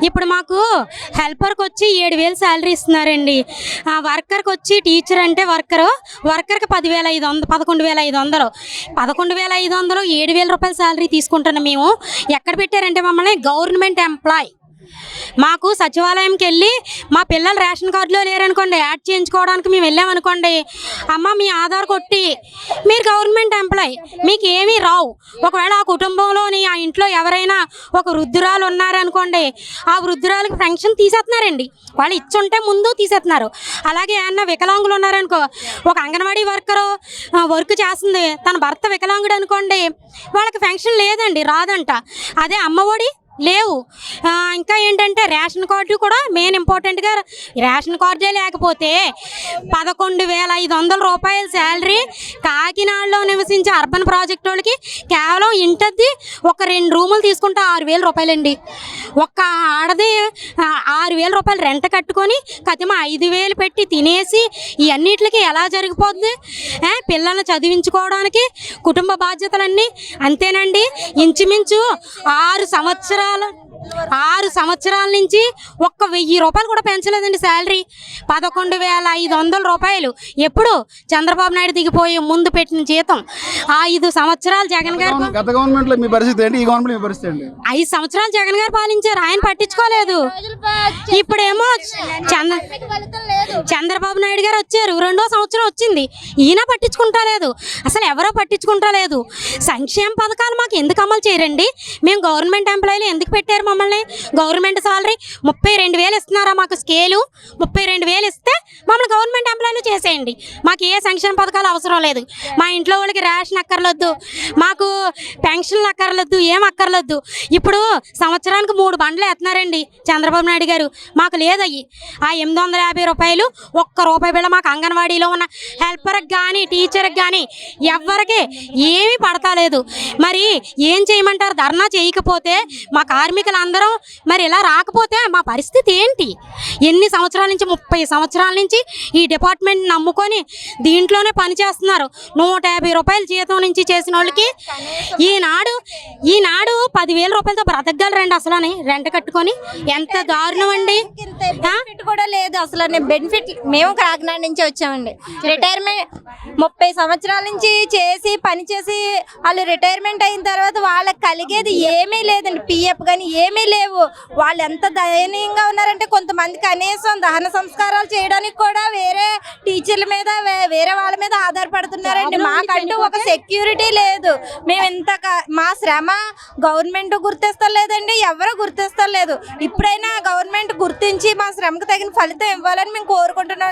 ఇప్పుడు మాకు హెల్పర్కి వచ్చి 7,000 శాలరీ ఇస్తున్నారండి. వర్కర్కి వచ్చి టీచర్ అంటే వర్కర్కి 10,500 11,500 11,500 7,000 రూపాయల శాలరీ తీసుకుంటున్నాం మేము. ఎక్కడ పెట్టారంటే మమ్మల్ని గవర్నమెంట్ ఎంప్లాయ్. మాకు సచివాలయంకి వెళ్ళి మా పిల్లలు రేషన్ కార్డులో లేరనుకోండి, యాడ్ చేయించుకోవడానికి మేము వెళ్ళామనుకోండి, అమ్మ మీ ఆధార్ కొట్టి మీరు గవర్నమెంట్ ఎంప్లాయ్, మీకు ఏమీ రావు. ఒకవేళ ఆ కుటుంబంలోని ఆ ఇంట్లో ఎవరైనా ఒక వృద్ధురాలు ఉన్నారనుకోండి, ఆ వృద్ధురాలకు పెన్షన్ తీసేస్తున్నారండి. వాళ్ళు ఇచ్చుంటే ముందు తీసేస్తున్నారు. అలాగే ఏమన్నా వికలాంగులు ఉన్నారనుకో, ఒక అంగన్వాడీ వర్క్ చేస్తుంది, తన భర్త వికలాంగుడు అనుకోండి, వాళ్ళకి పెన్షన్ లేదండి, రాదంట. అదే అమ్మఒడి లేవు. ఇంకా ఏంటంటే రేషన్ కార్డు కూడా మెయిన్ ఇంపార్టెంట్గా, రేషన్ కార్డే లేకపోతే 11,500 రూపాయల శాలరీ కాకినాడలో నివసించే అర్బన్ ప్రాజెక్ట్ వాళ్ళకి కేవలం ఇంటది ఒక 2 రూములు తీసుకుంటే 6,000 రూపాయలండి. ఒక్క ఆడది 6,000 రూపాయలు రెంట్ కట్టుకొని కతిమ 5,000 పెట్టి తినేసి ఇవన్నిటికి ఎలా జరిగిపోద్ది? పిల్లల్ని చదివించుకోవడానికి కుటుంబ బాధ్యతలన్నీ అంతేనండి. ఇంచుమించు 6 సంవత్సరాల నుంచి ఒక్క 1,000 రూపాయలు కూడా పెంచలేదండి శాలరీ. 11,500 రూపాయలు ఎప్పుడు చంద్రబాబు నాయుడు దిగిపోయి ముందు పెట్టిన జీతం. 5 సంవత్సరాలు జగన్ గారు, గత గవర్నమెంట్లో మీ పరిస్థితి ఏంటి, ఈ గవర్నమెంట్ మీ పరిస్థితి ఏంటి? 5 సంవత్సరాలు జగన్ గారు పాలించారు, ఆయన పట్టించుకోలేదు. ఇప్పుడేమో చంద్రబాబు నాయుడు గారు వచ్చారు, 2వ సంవత్సరం వచ్చింది, ఈయన పట్టించుకుంటా లేదు. అసలు ఎవరో పట్టించుకుంటా లేదు. సంక్షేమ పథకాలు మాకు ఎందుకు అమలు చేయరండి? మేము గవర్నమెంట్ ఎంప్లాయీలు ఎందుకు పెట్టారు మమ్మల్ని? గవర్నమెంట్ సాలరీ 32,000 ఇస్తున్నారా మాకు? స్కేలు 32,000 ఇస్తే మమ్మల్ని గవర్నమెంట్ ఎంప్లాయీలు చేసేయండి. మాకు ఏ సంక్షేమ పథకాలు అవసరం లేదు. మా ఇంట్లో వాళ్ళకి రేషన్ అక్కర్లేదు, మాకు పెన్షన్లు అక్కర్లేదు, ఏం అక్కర్లేదు. ఇప్పుడు సంవత్సరానికి 3 బండ్లు ఎత్తున్నారండి చంద్రబాబు నాయుడు గారు. మాకు లేదయ్యి. ఆ 850 రూపాయలు ఒక్క రూపాయి బిళ్ళ మాకు అంగన్వాడీలో ఉన్న హెల్పర్కి కానీ టీచర్కి కానీ ఎవ్వరికి ఏమీ పడతలేదు. మరి ఏం చేయమంటారు? ధర్నా చేయకపోతే మా కార్మికులందరం మరి ఇలా రాకపోతే మా పరిస్థితి ఏంటి? ఎన్ని సంవత్సరాల నుంచి, 30 సంవత్సరాల నుంచి ఈ డిపార్ట్మెంట్ నమ్ముకొని దీంట్లోనే పనిచేస్తున్నారు. 150 రూపాయల జీతం నుంచి చేసిన వాళ్ళకి ఈనాడు 10,000 రూపాయలతో బ్రతకగలరండి అసలు అని రెంట్ కట్టుకొని? ఎంత దారుణం అండి. కూడా లేదు అసలు. బెనిఫిట్ మేము కాకినాడ నుంచి వచ్చామండి. రిటైర్మెంట్ 30 సంవత్సరాల నుంచి చేసి పని చేసి వాళ్ళు రిటైర్మెంట్ అయిన తర్వాత వాళ్ళకి కలిగేది ఏమీ లేదండి. పిఎఫ్ కానీ ఏమీ లేవు. వాళ్ళు ఎంత దయనీయంగా ఉన్నారంటే కొంతమంది కనీసం దహన సంస్కారాలు చేయడానికి కూడా వేరే టీచర్ల మీద వేరే వాళ్ళ మీద ఆధారపడుతున్నారండి. మాకంటూ ఒక సెక్యూరిటీ లేదు. మేము ఇంత మా శ్రమ గవర్నమెంట్ గుర్తిస్తలేదండి, ఎవరు గుర్తిస్తలేదు. ఇప్పుడైనా గవర్నమెంట్ గుర్తించి మా శ్రమకు తగిన ఫలితం ఇవ్వాలని మేము కోరుకుంటున్నాం.